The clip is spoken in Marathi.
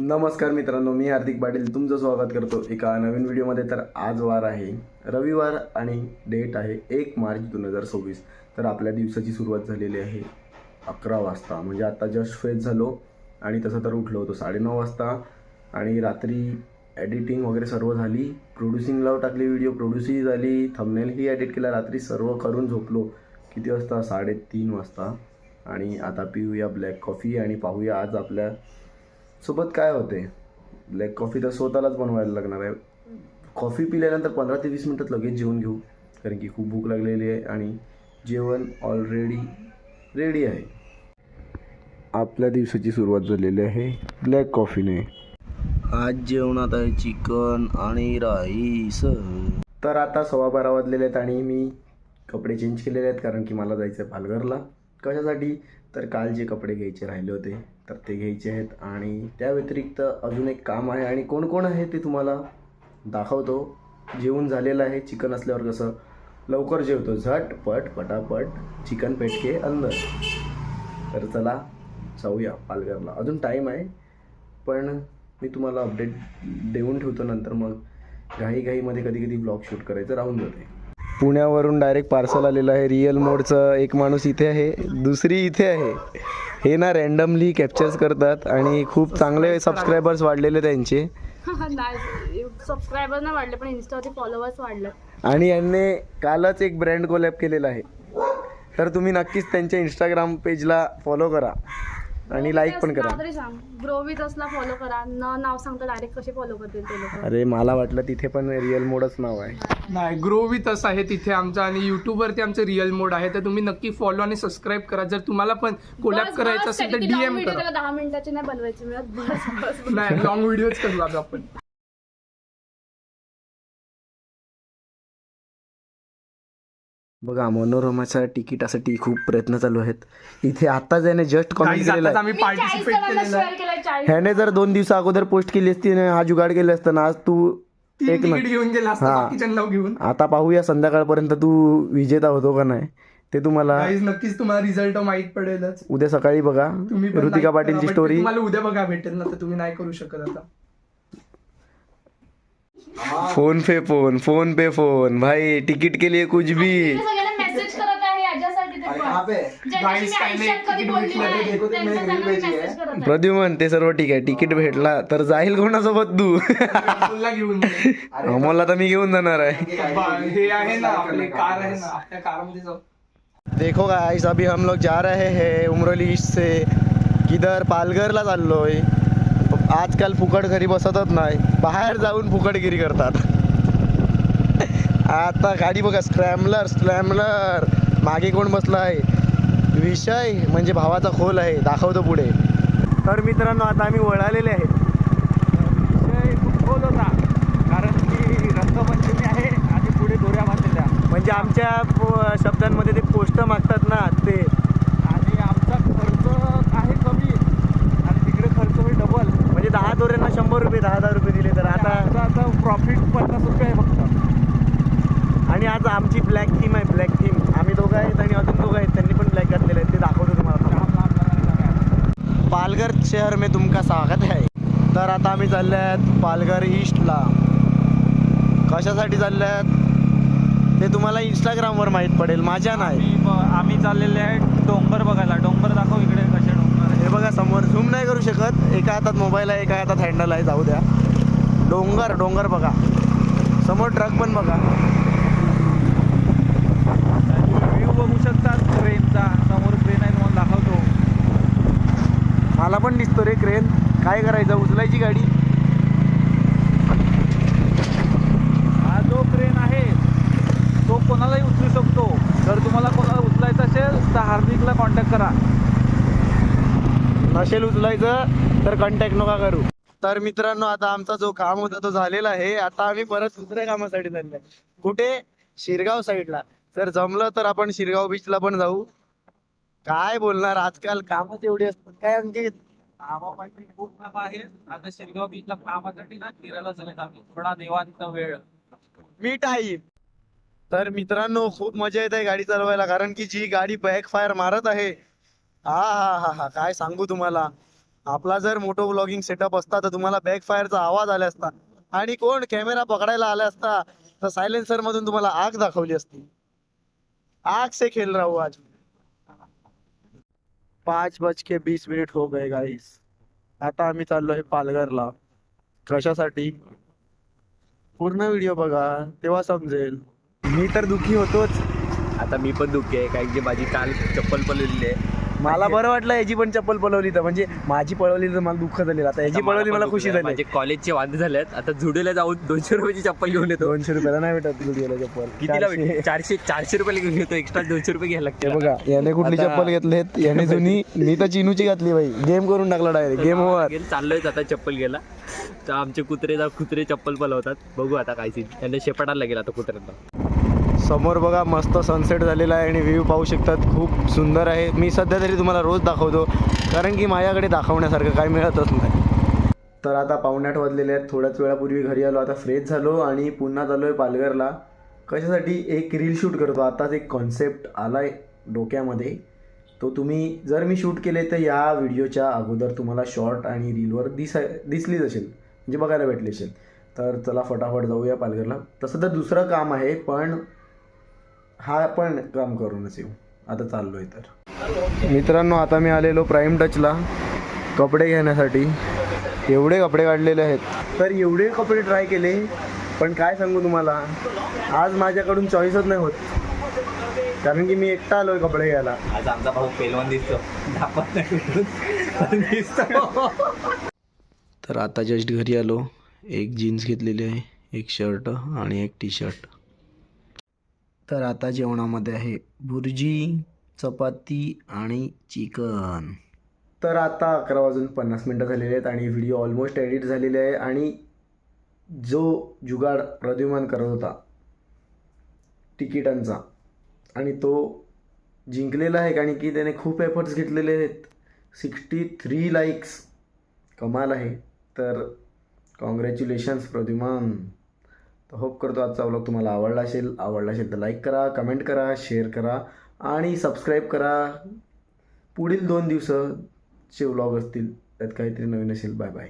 नमस्कार मित्रांनो, मी हार्दिक पाटील तुमचं स्वागत करतो एका नवीन व्हिडिओमध्ये. तर आज वार आहे रविवार आणि डेट आहे 1 मार्च 2026. तर आपल्या दिवसाची सुरुवात झालेली आहे 11 वाजता. म्हणजे आता जस्ट फ्रेश झालो आणि तसं तर उठलो होतो 9:30 वाजता. आणि रात्री एडिटिंग वगैरे सर्व झाली, प्रोड्युसिंगला टाकली व्हिडिओ, प्रोड्यूसही झाली, थंबनेलही एडिट केला. रात्री सर्व करून झोपलो किती वाजता? 3:30 वाजता. आणि आता पिऊया ब्लॅक कॉफी आणि पाहूया आज आपल्या सोबत काय होते. ब्लॅक कॉफी तर स्वतःलाच बनवायला लागणार आहे. कॉफी पिल्यानंतर 15 ते 20 मिनटात लगेच जेवून घेऊ, कारण की खूप भूक लागलेली आहे आणि जेवण ऑलरेडी रेडी आहे. आपल्या दिवसाची सुरुवात झालेली आहे ब्लॅक कॉफीने. आज जेवणात आहे चिकन आणि राईस. तर आता 12:15 वाजलेले आहेत आणि मी कपडे चेंज केलेले आहेत, कारण की मला जायचं आहे पालघरला. कशासाठी? तर काल जे कपडे घ्यायचे राहिले होते तर ते घ्यायचे आहेत. आणि त्या व्यतिरिक्त अजून एक काम आहे आणि कोण कोण आहे ते तुम्हाला दाखवतो. जेवून झालेलं आहे. चिकन असल्यावर कसं लवकर जेवतो, झटपट पटापट चिकन पेटके अंदर. तर चला जाऊया पालघरला. अजून टाईम आहे, पण मी तुम्हाला अपडेट देऊन ठेवतो नंतर. मग घाईमध्ये कधी कधी ब्लॉग शूट करायचं राहून जाते. पुण्यावरून डायरेक्ट पार्सल आलेलं आहे. रिअल मोडचं एक माणूस इथे आहे, दुसरी इथे आहे. हे ना रँडमली कॅप्चर्स करतात आणि खूप चांगले सबस्क्रायबर्स वाढलेले त्यांचे. सबस्क्रायबर नाही वाढले, पण इन्स्टावरती फॉलोअर्स वाढले. आणि यांनी कालच एक ब्रँड कोलॅब केलेला आहे. तर तुम्ही नक्कीच त्यांच्या इंस्टाग्राम पेजला फॉलो करा आणि लाईक पण करा. तरी सांग, ग्रोविथसला फॉलो करा. नाव सांगता डायरेक्ट कसे फॉलो करतील ते लोक? अरे मला वाटलं तिथे पण रिअल मोडच नाव आहे. नाही, ग्रोविथस आहे तिथे आमचं, आणि यूट्यूबवरती आमचं रिअल मोड आहे. तर तुम्ही नक्की फॉलो आणि सबस्क्राईब करा. जर तुम्हाला पण कोलॅब करायचं असेल तर DM करा. 10 मिनिटाची नाही बनवायची मिळत. बस नाही, लॉंग व्हिडिओज करू आज आपण. बघा, मनोरमाच्या तिकिटासाठी खूप प्रयत्न चालू आहेत. इथे आताच याने जस्ट कॉमेंट केलेला आहे. आम्ही पार्टिसिपेट केलेलं आहे. ह्याने जर 2 दिवसा अगोदर पोस्ट केली असती ना, हा जुगाड केले असतं ना, आज तू एक तिकीट घेऊन गेला असता हा. बाकीच्यांना घेऊन. आता पाहूया संध्याकाळपर्यंत तू विजेता होतो का नाही ते. तुम्हाला Guys, नक्कीच तुम्हाला रिझल्ट माहित पडेलच. उद्या सकाळी बघा तुम्ही पण ऋतिका like पाटीलची करा, but स्टोरी. तुम्हाला उद्या बघा भेटेल ना, तर तुम्ही नाही करू शकत आता. फोन पे फोन भाई, तिकीट के लिए कुछ भी. सगळ्यांना मेसेज करत आहे याच्यासाठी ते पण. Guys, काय नाही, कधी बोलली नाही, त्यांचं त्यांना मेसेज करत आहे. प्रद्युमन ते सर्व ठीक आहे. तिकीट भेटला तर जाईल कोणासोबत तू? राहुलला घेऊन ये. अमोलला तर मी घेऊन जाणार आहे. हे आहे ना आपली कार आहे ना, आपल्या कारमध्ये जाऊ. देखो गाइस, अभी हम लोग जा रहे हैं उमरोली से किधर, पालघरला चाललोय. आजकाल फुकट घरी बसतच नाही, बाहेर जाऊन फुकटगिरी करतात. आता गाडी बघा, स्क्रॅम्बलर. मागे कोण बसला आहे? विषय म्हणजे भावाचा खोल आहे, दाखवतो पुढे. तर मित्रांनो, आता आम्ही वळालेले आहे. विषय खूप खोल होता, कारण की रंगपंचमी आहे आणि पुढे दोऱ्या बांधलेल्या. म्हणजे आमच्या शब्दांमध्ये ते पोस्ट मागतात ना ते. आणि आमचा खर्च आहे कमी आणि तिकडे खर्च होईल डबल. म्हणजे 10 दोऱ्यांना 100 रुपये, 10 रुपये दिले तर आता प्रॉफिट 50 रुपये आहे फक्त. आणि आज आमची ब्लॅक थीम आहे, ब्लॅक थीम. आम्ही दोघं आहेत आणि अजून दोघं आहेत, त्यांनी पण ब्लॅक घातलेले आहेत, ते दाखवतो तुम्हाला. पालघर शहर में तुमका स्वागत आहे. तर आता आम्ही चालले आहेत पालघर ईस्टला. कशासाठी चालले आहेत ते तुम्हाला इंस्टाग्रामवर माहीत पडेल, माझ्या नाही. आम्ही चाललेले आहे डोंगर बघायला. डोंगर दाखव इकडे कसे डोंगर आहे. हे बघा समोर, झूम नाही करू शकत, एका हातात मोबाईल आहे, एका हातात हँडल आहे, जाऊ द्या. डोंगर बघा, समोर ट्रक पण बघा. व्ह्यू बघू शकतात ट्रेनचा. समोर ट्रेन आहे, तुम्हाला दाखवतो. मला पण दिसतो रे क्रेन. काय करायचं, उचलायची गाडी. हा जो ट्रेन आहे तो कोणालाही उचलू शकतो. जर तुम्हाला कोणाला उचलायचं असेल तर हार्दिकला कॉन्टॅक्ट करा. नसेल उचलायचं तर कॉन्टॅक्ट नका करू. तर मित्रांनो, आता आमचा जो काम होता तो झालेला आहे. आता आम्ही परत दुसऱ्या कामासाठी चाललोय. कुठे? शिरगाव साईडला. जर जमलं तर आपण शिरगाव बीचला पण जाऊ. काय बोलणार, आजकाल कामच एवढी असतात. काय अंकित? कामासाठी खूप काम आहे. आता शिरगाव बीचला कामासाठी ना फिरायला चालत आम्ही. थोडा निवांत वेळ. मी टाईम. तर मित्रांनो, खूप मजा येत आहे गाडी चालवायला, कारण की जी गाडी बॅकफायर मारत आहे, हा काय सांगू तुम्हाला. आपला जर मोठो ब्लॉगिंग सेटअप असता तर तुम्हाला बॅकफायरचा आवाज आला असता आणि कोण कॅमेरा पकडायला आला असता तर सायलेन्सर मधून तुम्हाला आग दाखवली असती. आग से खेल रहा हूँ आज. 5:20 हो गए गाईस. आता आम्ही चाललोय पालघरला. कशासाठी? पूर्ण व्हिडिओ बघा तेव्हा समजेल. मी तर दुखी होतोच. आता मी पण दुःखी आहे कारण की माझी काल चप्पल पळवलेली आहे. मला बरं वाटलं याची पण चप्पल पळवली तर म्हणजे माझी पळवली तर मला दुःख झालेलं. आता याची पळवली मला खुशी झाली. माझे कॉलेजचे वांदे झालेत. आता जुडीला जाऊन 200 रुपयाची चप्पल घेऊन येतो. 200 रुपयाला नाही भेटत जुडिओला चप्पल. कितीला भेटते? 400 रुपयाला घेऊन येतो. एक्स्ट्रा 200 रुपये घ्यायला हे लागते. बघा याने कुठली चप्पल घेतलेत. याने जुनी. मी तर चिनूची घातली बाई. गेम करून टाकला डायरेक्ट. Game over. चाललोय आता चप्पल घ्यायला. तर आमचे कुत्रे चप्पल पळवतात. बघू आता काय सीन. त्यांना शेपाटायला लागेल आता कुत्र्यांना. समोर बघा मस्त सनसेट झालेला आहे आणि व्ह्यू पाहू शकतात. खूप सुंदर आहे. मी सध्या तरी तुम्हाला रोज दाखवतो कारण की माझ्याकडे दाखवण्यासारखं काही मिळतच नाही. तर आता 7:45 वाजलेले आहेत. थोड्याच वेळापूर्वी घरी आलो. आता फ्रेश झालो आणि पुन्हा चाललो आहे पालघरला. कशासाठी? एक रील शूट करतो. आताच एक कॉन्सेप्ट आला आहे डोक्यामध्ये. तो तुम्ही जर मी शूट केले तर या व्हिडिओच्या अगोदर तुम्हाला शॉर्ट आणि रीलवर दिसलीच असेल म्हणजे बघायला भेटली असेल. तर चला फटाफट जाऊया पालघरला. तसं तर दुसरं काम आहे पण हा पण काम करूनच येऊ. आता चाललोय. तर मित्रांनो आता मी आलेलो प्राईम टचला कपडे घेण्यासाठी. एवढे कपडे काढलेले आहेत. तर एवढे कपडे ट्राय केले पण काय सांगू तुम्हाला आज माझ्याकडून चॉईसच नाही होत कारण की मी एकटा आलोय कपडे घ्यायला. आज आमचा भाऊ पेलवान दिसतो. तर आता जस्ट घरी आलो. एक जीन्स घेतलेली आहे, एक शर्ट आणि एक टी शर्ट. तर आता जेवणामध्ये आहे भुर्जी, चपाती आणि चिकन. तर आता 11:50 झालेले आहेत आणि व्हिडिओ ऑलमोस्ट एडिट झालेले आहे. आणि जो जुगाड प्रद्युमन करत होता तिकिटांचा आणि तो जिंकलेला आहे कारण की त्याने खूप एफर्ट्स घेतलेले आहेत. 63 लाईक्स कमाल आहे. तर कॉंग्रॅच्युलेशन्स प्रद्युमन. तर होप करतो आजचा व्लॉग तुम्हाला आवडला असेल तर लाईक करा, कमेंट करा, शेअर करा आणि सबस्क्राईब करा. पुढील 2 दिवसाचे व्लॉग असतील त्यात काहीतरी नवीन असेल. Bye bye.